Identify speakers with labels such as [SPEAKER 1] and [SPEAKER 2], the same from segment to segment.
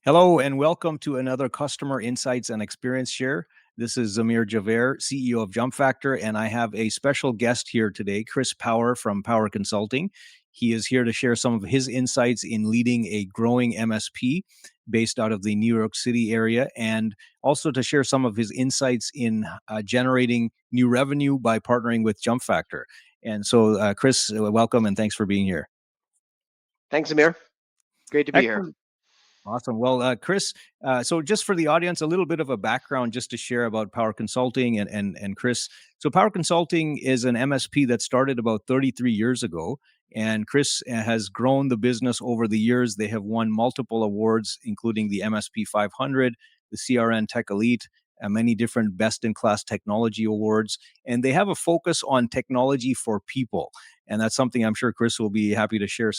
[SPEAKER 1] Hello and welcome to another Customer Insights and Experience Share. This is Zamir Javer, CEO of Jumpfactor, and I have a special guest here today, Chris Power from Power Consulting. He is here to share some of his insights in leading a growing MSP based out of the New York City area, and also to share some of his insights in generating new revenue by partnering with Jumpfactor. And so, Chris, welcome and thanks for being here.
[SPEAKER 2] Thanks, Amir. Great to be here.
[SPEAKER 1] Excellent. Awesome. Well, Chris, so just for the audience, a little bit of a background just to share about Power Consulting and Chris. So Power Consulting is an MSP that started about 33 years ago. And Chris has grown the business over the years. They have won multiple awards, including the MSP 500, the CRN Tech Elite, and many different best-in-class technology awards. And they have a focus on technology for people. And that's something I'm sure Chris will be happy to share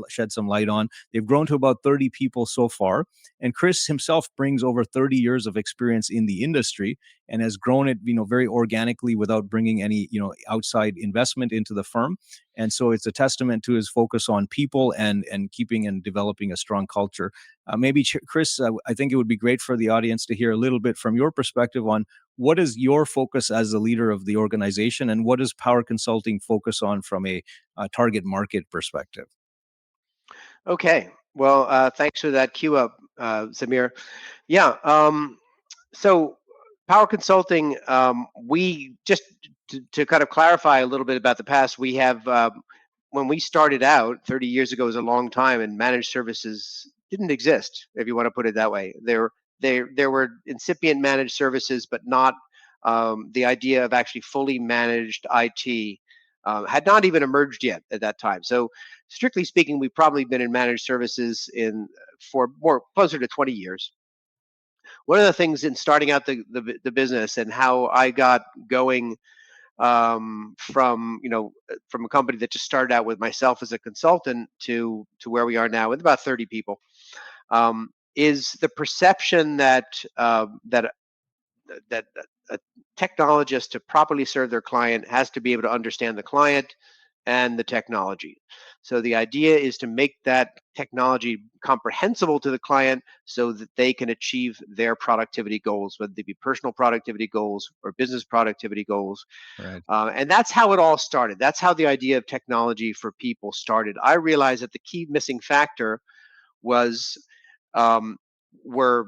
[SPEAKER 1] shed some light on. They've grown to about 30 people so far. And Chris himself brings over 30 years of experience in the industry and has grown it, very organically without bringing any, outside investment into the firm. And so it's a testament to his focus on people and keeping and developing a strong culture. Maybe, Chris, I think it would be great for the audience to hear a little bit from your perspective on what is your focus as the leader of the organization, and what does Power Consulting focus on from a target market perspective?
[SPEAKER 2] Okay. Well, thanks for that cue up, Samir. Yeah. So Power Consulting, we just to kind of clarify a little bit about the past, we have when we started out 30 years ago is a long time, and managed services didn't exist, if you want to put it that way. There were incipient managed services, but not the idea of actually fully managed IT had not even emerged yet at that time. So, strictly speaking, we've probably been in managed services for more closer to 20 years. One of the things in starting out the business and how I got going from a company that just started out with myself as a consultant to where we are now with about 30 people, is the perception that a technologist, to properly serve their client, has to be able to understand the client and the technology. So the idea is to make that technology comprehensible to the client so that they can achieve their productivity goals, whether they be personal productivity goals or business productivity goals.
[SPEAKER 1] Right.
[SPEAKER 2] And that's how it all started. That's how the idea of technology for people started. I realized that the key missing factor was were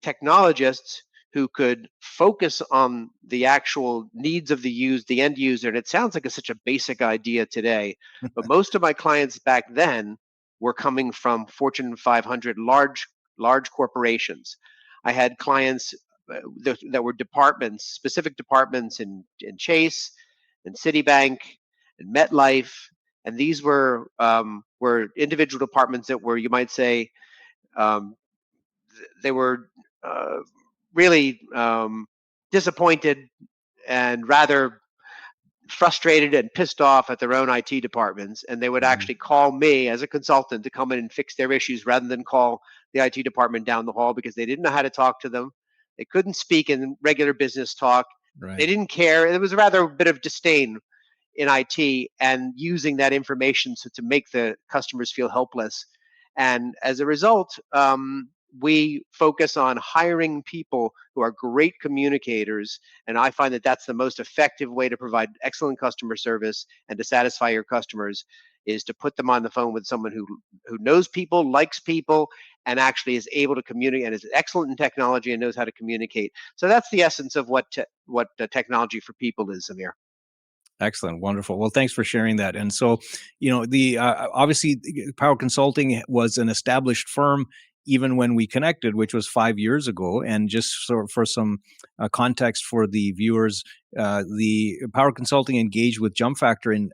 [SPEAKER 2] technologists who could focus on the actual needs of the end user. And it sounds like it's such a basic idea today, but most of my clients back then were coming from Fortune 500 large corporations. I had clients that were departments, specific departments in Chase and Citibank and MetLife, and these were individual departments that were, you might say, they were really disappointed and rather frustrated and pissed off at their own IT departments, and they would actually call me as a consultant to come in and fix their issues rather than call the IT department down the hall, because they didn't know how to talk to them. They couldn't speak in regular business talk.
[SPEAKER 1] Right.
[SPEAKER 2] They didn't care. There was rather a bit of disdain in IT and using that information to make the customers feel helpless. And as a result, we focus on hiring people who are great communicators, and I find that that's the most effective way to provide excellent customer service and to satisfy your customers, is to put them on the phone with someone who knows people, likes people, and actually is able to communicate and is excellent in technology and knows how to communicate. So that's the essence of what the technology for people is, Amir.
[SPEAKER 1] Excellent. Wonderful. Well, thanks for sharing that. And so, the obviously Power Consulting was an established firm even when we connected, which was 5 years ago. And just for some context for the viewers, the Power Consulting engaged with Jumpfactor in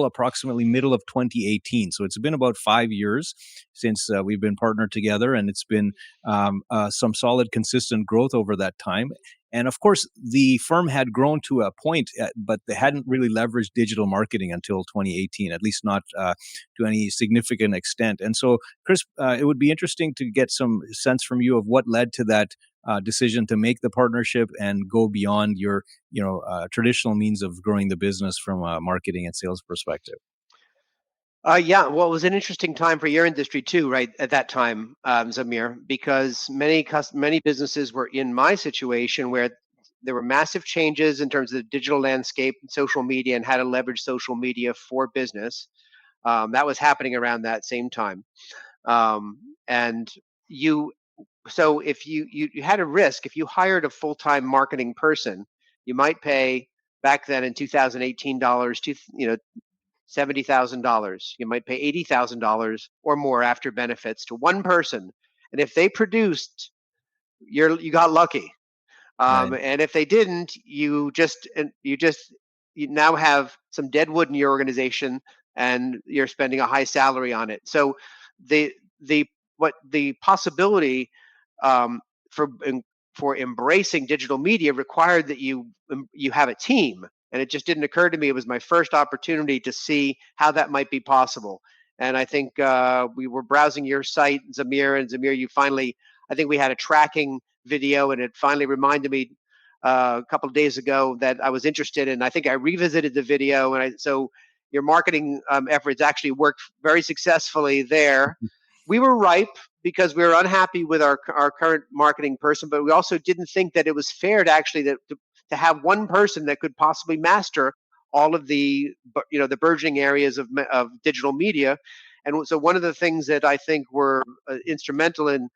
[SPEAKER 1] approximately middle of 2018. So it's been about 5 years since we've been partnered together, and it's been some solid, consistent growth over that time. And of course, the firm had grown to a point, but they hadn't really leveraged digital marketing until 2018, at least not to any significant extent. And so, Chris, it would be interesting to get some sense from you of what led to that decision to make the partnership and go beyond your, traditional means of growing the business from a marketing and sales perspective.
[SPEAKER 2] Yeah, well, it was an interesting time for your industry too, right? At that time, Zamir, because many businesses were in my situation where there were massive changes in terms of the digital landscape and social media and how to leverage social media for business. That was happening around that same time, and you. So if you had a risk, if you hired a full-time marketing person, you might pay back then in 2018 dollars to $70,000. You might pay $80,000 or more after benefits to one person, and if they produced, you got lucky.
[SPEAKER 1] Right.
[SPEAKER 2] And if they didn't, you now have some dead wood in your organization, and you're spending a high salary on it. So the the the possibility um, for for embracing digital media required that you have a team, and it just didn't occur to me. It was my first opportunity to see how that might be possible. And I think we were browsing your site, Zamir, and Zamir, you finally, I think we had a tracking video, and it finally reminded me a couple of days ago that I was interested. And I think I revisited the video, and so your marketing efforts actually worked very successfully there. We were ripe because we were unhappy with our current marketing person, but we also didn't think that it was fair to actually to have one person that could possibly master all of the the burgeoning areas of digital media. And so one of the things that I think were instrumental in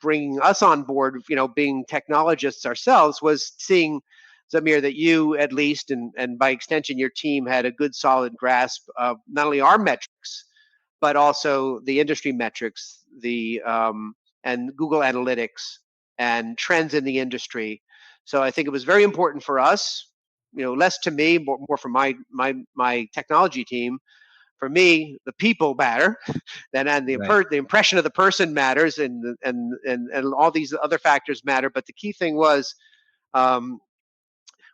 [SPEAKER 2] bringing us on board, being technologists ourselves, was seeing, Zamir, that you at least, and by extension your team, had a good solid grasp of not only our metrics but also the industry metrics, the and Google Analytics and trends in the industry. So I think it was very important for us, less to me, more for my technology team. For me, the people matter, then, and
[SPEAKER 1] Right.
[SPEAKER 2] the impression of the person matters, and all these other factors matter. But the key thing was, um,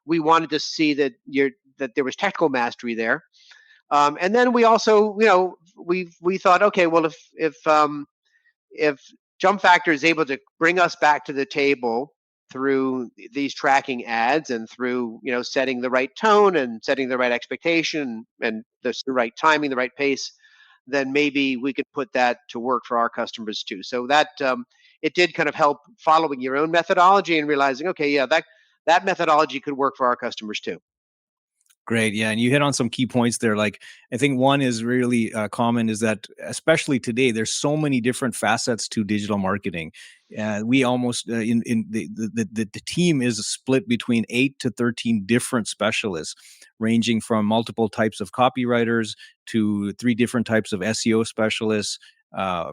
[SPEAKER 2] we wanted to see that there was technical mastery there. And then we also, we thought, okay, well, if Jumpfactor is able to bring us back to the table through these tracking ads and through setting the right tone and setting the right expectation and the right timing, the right pace, then maybe we could put that to work for our customers too. So that it did kind of help following your own methodology and realizing, okay, yeah, that methodology could work for our customers too.
[SPEAKER 1] Great. Yeah. And you hit on some key points there. Like, I think one is really common is that, especially today, there's so many different facets to digital marketing. We almost, in the team is split between 8 to 13 different specialists, ranging from multiple types of copywriters to 3 different types of SEO specialists,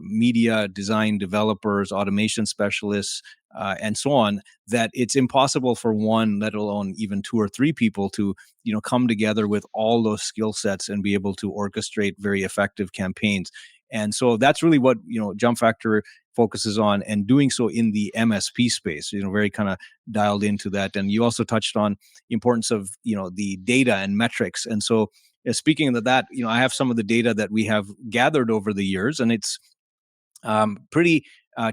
[SPEAKER 1] media design developers, automation specialists, and so on, that it's impossible for one, let alone even 2 or 3 people, to come together with all those skill sets and be able to orchestrate very effective campaigns. And so that's really what Jumpfactor focuses on, and doing so in the MSP space, very kind of dialed into that. And you also touched on the importance of the data and metrics. And so, speaking of that, I have some of the data that we have gathered over the years, and it's pretty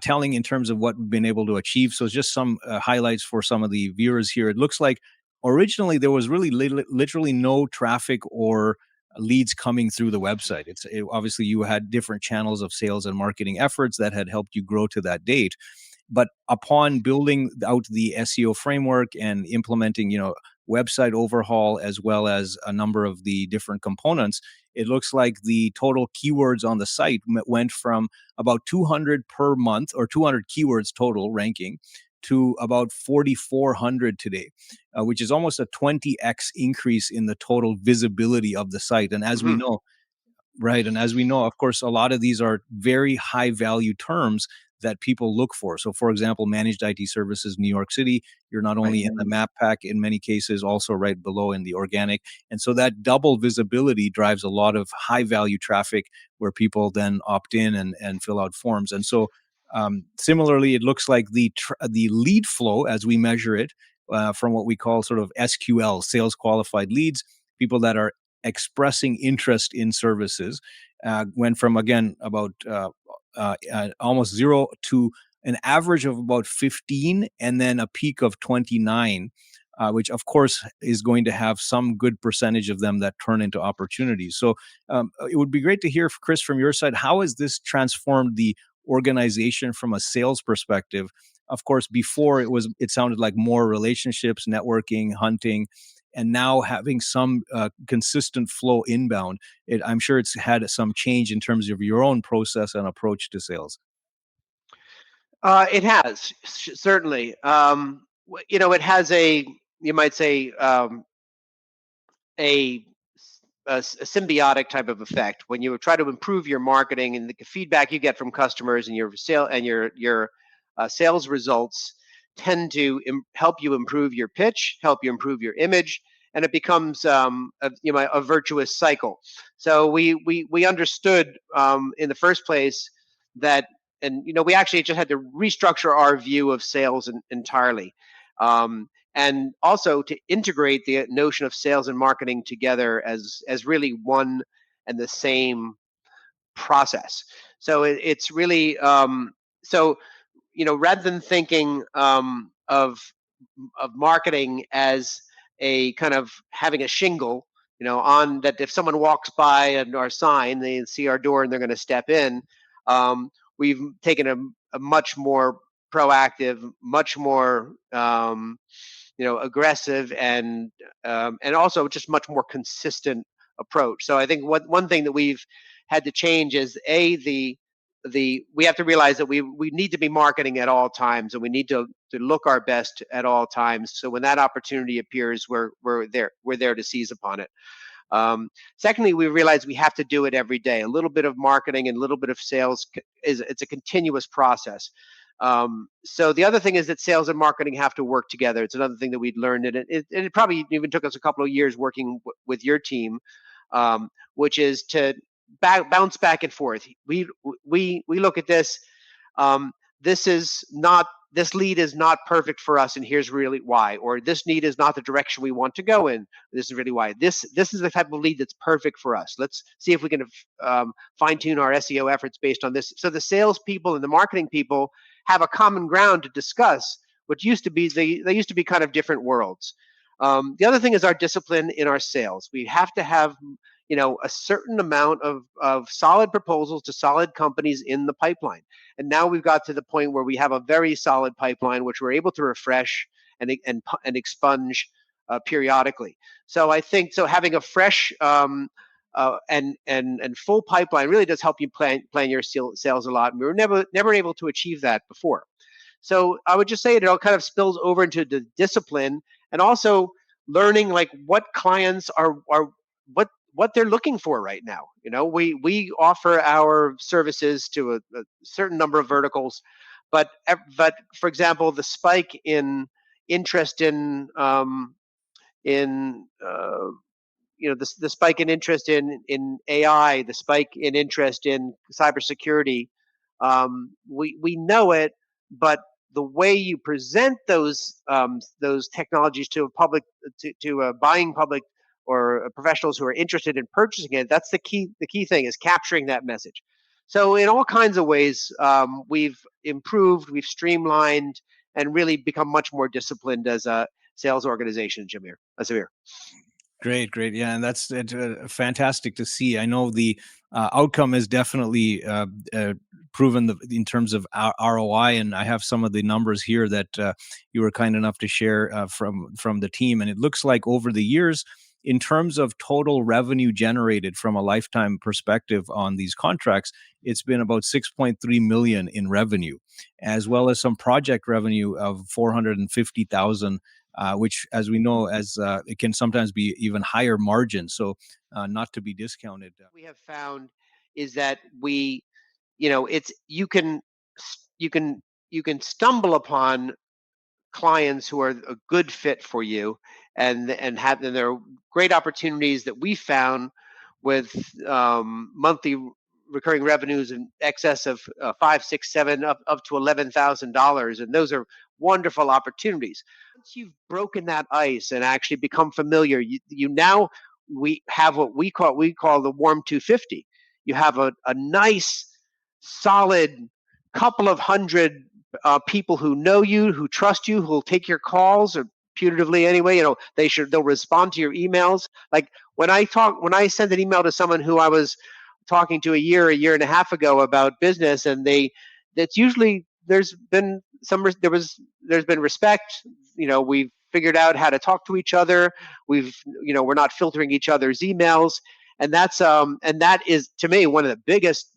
[SPEAKER 1] telling in terms of what we've been able to achieve. So, just some highlights for some of the viewers here. It looks like originally there was really literally no traffic or leads coming through the website. Obviously you had different channels of sales and marketing efforts that had helped you grow to that date. But upon building out the SEO framework and implementing, website overhaul, as well as a number of the different components, it looks like the total keywords on the site went from about 200 per month, or 200 keywords total ranking, to about 4,400 today, which is almost a 20x increase in the total visibility of the site. And as we
[SPEAKER 2] Hmm.
[SPEAKER 1] know, right. And as we know, of course, a lot of these are very high value terms that people look for. So, for example, managed IT services, New York City, you're not
[SPEAKER 2] Right.
[SPEAKER 1] only in the map pack in many cases, also right below in the organic. And so that double visibility drives a lot of high value traffic where people then opt in and fill out forms. And so, similarly, it looks like the lead flow, as we measure it, from what we call sort of SQL, sales qualified leads, people that are expressing interest in services, went from, again, about almost zero to an average of about 15, and then a peak of 29 which of course is going to have some good percentage of them that turn into opportunities. So it would be great to hear, Chris, from your side, how has this transformed the organization from a sales perspective? Of course, before it sounded like more relationships, networking, hunting, and now having some consistent flow inbound. I'm sure it's had some change in terms of your own process and approach to sales.
[SPEAKER 2] It has certainly. It has you might say, a, a symbiotic type of effect when you try to improve your marketing and the feedback you get from customers and your sales results tend to help you improve your pitch, help you improve your image, and it becomes a virtuous cycle. So we understood in the first place that, and we actually just had to restructure our view of sales entirely. And also to integrate the notion of sales and marketing together as really one and the same process. So it's really so rather than thinking of marketing as a kind of having a shingle, on that, if someone walks by our sign, they see our door and they're going to step in. We've taken a much more proactive, much more aggressive, and also just much more consistent approach. So I think one thing that we've had to change is we have to realize that we need to be marketing at all times, and we need to look our best at all times. So when that opportunity appears, we're there to seize upon it. Secondly, we realize we have to do it every day. A little bit of marketing and a little bit of sales it's a continuous process. So the other thing is that sales and marketing have to work together. It's another thing that we'd learned, and it probably even took us a couple of years working with your team, which is to bounce back and forth. We look at this. This is not this lead is not perfect for us, and here's really why. Or this need is not the direction we want to go in. This is really why. This is the type of lead that's perfect for us. Let's see if we can fine tune our SEO efforts based on this. So the sales people and the marketing people have a common ground to discuss. What used to be they used to be kind of different worlds. The other thing is our discipline in our sales. We have to have a certain amount of solid proposals to solid companies in the pipeline. And now we've got to the point where we have a very solid pipeline, which we're able to refresh and expunge periodically. So I think having a fresh and full pipeline really does help you plan your sales a lot. And we were never able to achieve that before. So I would just say it all kind of spills over into the discipline, and also learning like what clients are what they're looking for right now. We offer our services to a certain number of verticals, but for example, the spike in interest in the spike in interest in AI, the spike in interest in cybersecurity, we know it, but the way you present those technologies to a public, to a buying public, or professionals who are interested in purchasing it, that's the key thing, is capturing that message. So in all kinds of ways, we've improved, we've streamlined, and really become much more disciplined as a sales organization, Samir.
[SPEAKER 1] Great. Yeah, and that's fantastic to see. I know the outcome is definitely proven in terms of ROI, and I have some of the numbers here that you were kind enough to share from the team. And it looks like over the years, in terms of total revenue generated from a lifetime perspective on these contracts, it's been about 6.3 million in revenue, as well as some project revenue of 450,000. Which, as we know, it can sometimes be even higher margin, so not to be discounted.
[SPEAKER 2] We have found is that it's you can stumble upon clients who are a good fit for you, and there are great opportunities that we found with monthly recurring revenues in excess of 5, 6, 7, up to $11,000, and those are wonderful opportunities. Once you've broken that ice and actually become familiar, you now we have what we call the warm 250. You have a nice, solid couple of hundred people who know you, who trust you, who will take your calls, or putatively anyway. They'll respond to your emails. Like when I send an email to someone who I was talking to a year and a half ago about business, and that's usually there's been respect. We've figured out how to talk to each other. We're not filtering each other's emails, and that is, to me, one of the biggest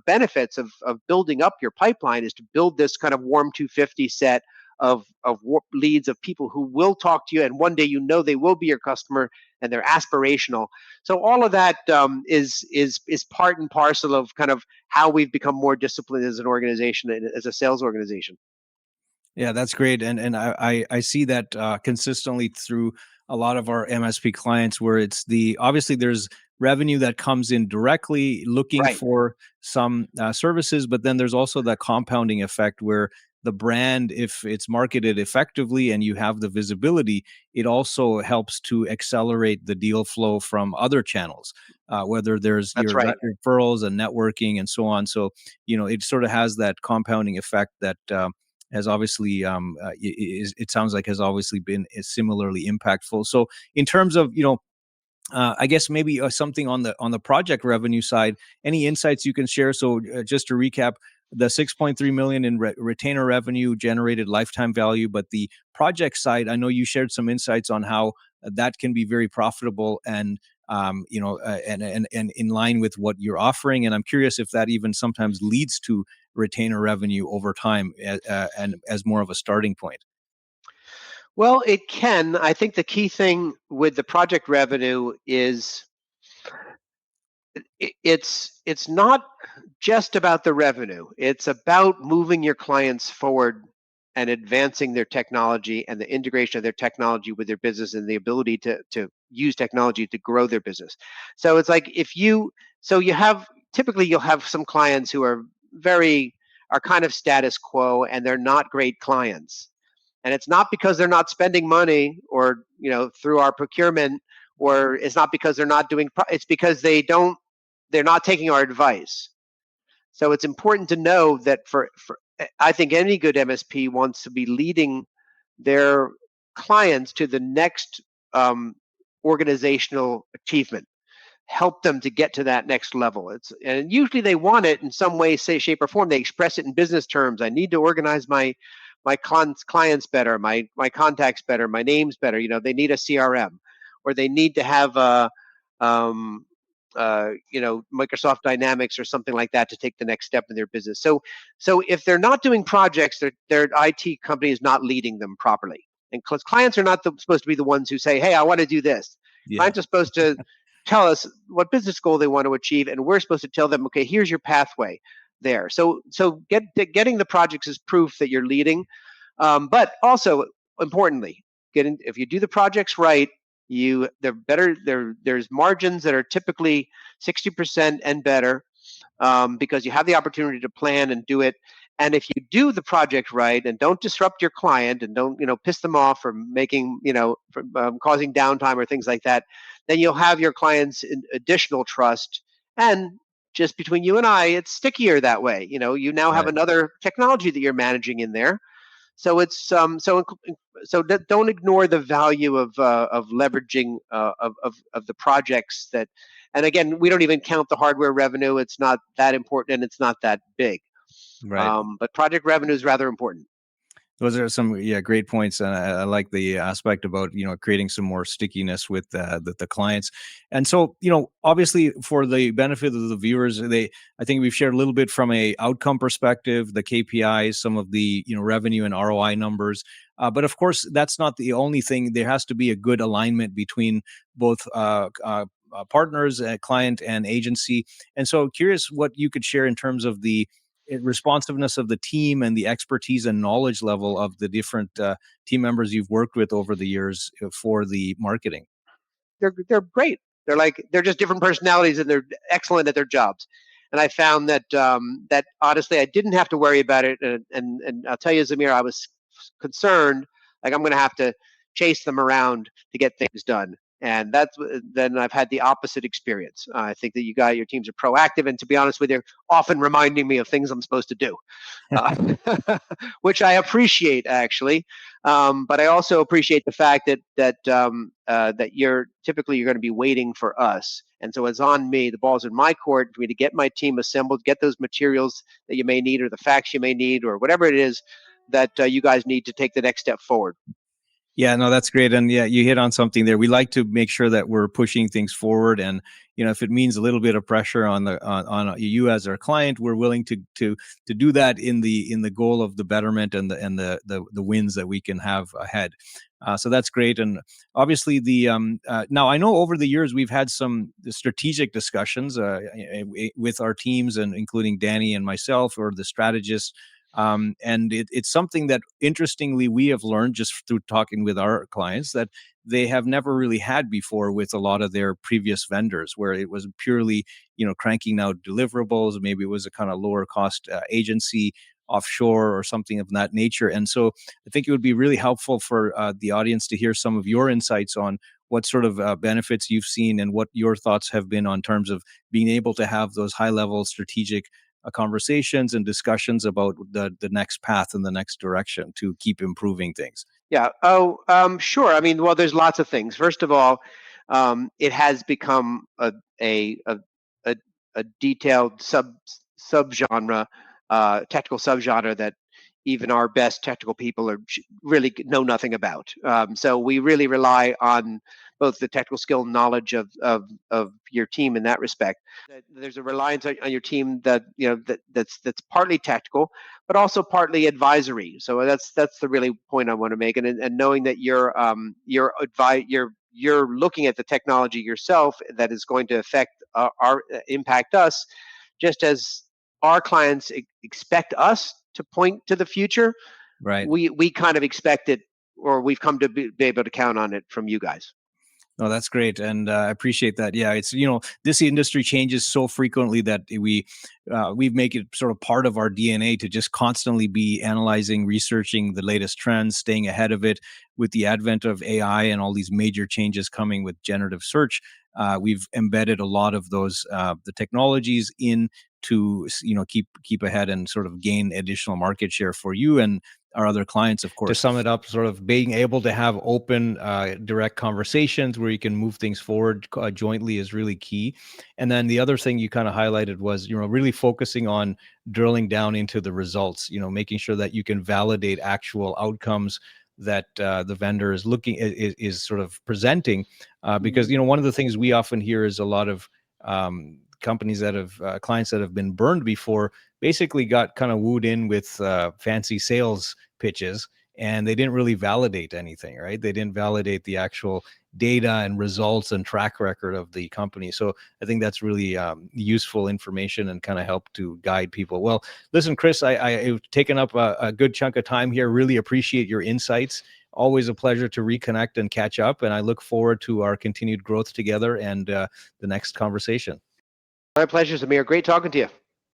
[SPEAKER 2] benefits of building up your pipeline, is to build this kind of warm 250 set of leads, of people who will talk to you, and one day they will be your customer, and they're aspirational. So all of that is part and parcel of kind of how we've become more disciplined as an organization and as a sales organization.
[SPEAKER 1] Yeah, that's great, and I see that consistently through a lot of our MSP clients, where it's obviously there's revenue that comes in directly looking
[SPEAKER 2] Right.
[SPEAKER 1] for some services, but then there's also that compounding effect where the brand, if it's marketed effectively and you have the visibility, it also helps to accelerate the deal flow from other channels, whether there's
[SPEAKER 2] That's
[SPEAKER 1] your
[SPEAKER 2] right.
[SPEAKER 1] referrals and networking and so on. So it sort of has that compounding effect that. Has obviously it sounds like has obviously been similarly impactful. So in terms of I guess maybe something on the project revenue side, any insights you can share? So just to recap, the 6.3 million in retainer revenue generated lifetime value, but the project side, I know you shared some insights on how that can be very profitable and and in line with what you're offering. And I'm curious if that even sometimes leads to retainer revenue over time, and as more of a starting point.
[SPEAKER 2] Well, it can. I think the key thing with the project revenue is it's not just about the revenue. It's about moving your clients forward and advancing their technology and the integration of their technology with their business, and the ability to use technology to grow their business. So it's like typically you'll have some clients who are kind of status quo, and they're not great clients. And it's not because they're not spending money, or through our procurement, or it's not because they're not doing it's because they're not taking our advice. So it's important to know that for I think any good MSP wants to be leading their clients to the next um, organizational achievement, help them to get to that next level. And usually they want it in some way, say, shape, or form. They express it in business terms. I need to organize my clients better, my contacts better, my names better. They need a CRM, or they need to have a um, Microsoft Dynamics or something like that to take the next step in their business. So if they're not doing projects, their IT company is not leading them properly. And clients are not supposed to be the ones who say, "Hey, I want to do this."
[SPEAKER 1] Yeah.
[SPEAKER 2] Clients are supposed to tell us what business goal they want to achieve, and we're supposed to tell them, "Okay, here's your pathway there." So getting the projects is proof that you're leading, but also importantly, if you do the projects right, they're better. There's margins that are typically 60% and better, because you have the opportunity to plan and do it. And if you do the project right and don't disrupt your client, and don't piss them off, or making causing downtime or things like that, then you'll have your clients in additional trust. And just between you and I, it's stickier that way. You now have
[SPEAKER 1] Right.
[SPEAKER 2] another technology that you're managing in there. So it's don't ignore the value of leveraging of the projects that. And again, we don't even count the hardware revenue. It's not that important, and it's not that big.
[SPEAKER 1] Right.
[SPEAKER 2] But project revenue is rather important.
[SPEAKER 1] Those are some, yeah, great points, and I like the aspect about creating some more stickiness with the clients. And so obviously for the benefit of the viewers, I think we've shared a little bit from a outcome perspective, the KPIs, some of the revenue and ROI numbers. But of course, that's not the only thing. There has to be a good alignment between both partners, client, and agency. And so, curious what you could share in terms of the responsiveness of the team and the expertise and knowledge level of the different team members you've worked with over the years for the marketing.
[SPEAKER 2] They're great. They're just different personalities, and they're excellent at their jobs. And I found that honestly, I didn't have to worry about it. And I'll tell you, Zamir, I was concerned, like I'm going to have to chase them around to get things done. And then I've had the opposite experience. I think that your teams are proactive, and to be honest with you, often reminding me of things I'm supposed to do, which I appreciate actually. But I also appreciate the fact that you're going to be waiting for us, and so it's on me. The ball's in my court for me to get my team assembled, get those materials that you may need, or the facts you may need, or whatever it is that you guys need to take the next step forward.
[SPEAKER 1] Yeah, no, that's great. And yeah, you hit on something there. We like to make sure that we're pushing things forward. And, if it means a little bit of pressure on you as our client, we're willing to do that in the goal of the betterment and the wins that we can have ahead. So that's great. And obviously now I know over the years we've had some strategic discussions with our teams, and including Danny and myself, or the strategists. And it's something that, interestingly, we have learned just through talking with our clients, that they have never really had before with a lot of their previous vendors, where it was purely, cranking out deliverables. Maybe it was a kind of lower cost agency offshore or something of that nature. And so I think it would be really helpful for the audience to hear some of your insights on what sort of benefits you've seen, and what your thoughts have been on terms of being able to have those high level strategic conversations and discussions about the next path and the next direction to keep improving things.
[SPEAKER 2] Yeah. Oh, sure. I mean, well, there's lots of things. First of all, it has become a a, a detailed subgenre, technical subgenre that even our best technical people really know nothing about. So we really rely on both the technical skill and knowledge of your team in that respect. There's a reliance on your team that's partly technical, but also partly advisory. So that's the really point I want to make, and knowing that you're looking at the technology yourself that is going to affect impact us, just as our clients expect us to point to the future.
[SPEAKER 1] Right.
[SPEAKER 2] We kind of expect it, or we've come to be able to count on it from you guys.
[SPEAKER 1] No, that's great, and I appreciate that. Yeah, it's this industry changes so frequently that we make it sort of part of our DNA to just constantly be analyzing, researching the latest trends, staying ahead of it. With the advent of AI and all these major changes coming with generative search, we've embedded a lot of those the technologies in to keep ahead and sort of gain additional market share for you and our other clients, of course. To sum it up, sort of being able to have open, direct conversations where you can move things forward jointly is really key. And then the other thing you kind of highlighted was, really focusing on drilling down into the results, making sure that you can validate actual outcomes that the vendor is is sort of presenting. Because, one of the things we often hear is a lot of companies that have clients that have been burned before basically got kind of wooed in with fancy sales pitches, and they didn't really validate anything, right? They didn't validate the actual data and results and track record of the company. So I think that's really useful information and kind of help to guide people. Well, listen, Chris, I've taken up a good chunk of time here. Really appreciate your insights. Always a pleasure to reconnect and catch up. And I look forward to our continued growth together and the next conversation.
[SPEAKER 2] My pleasure, Samir. Great talking to you.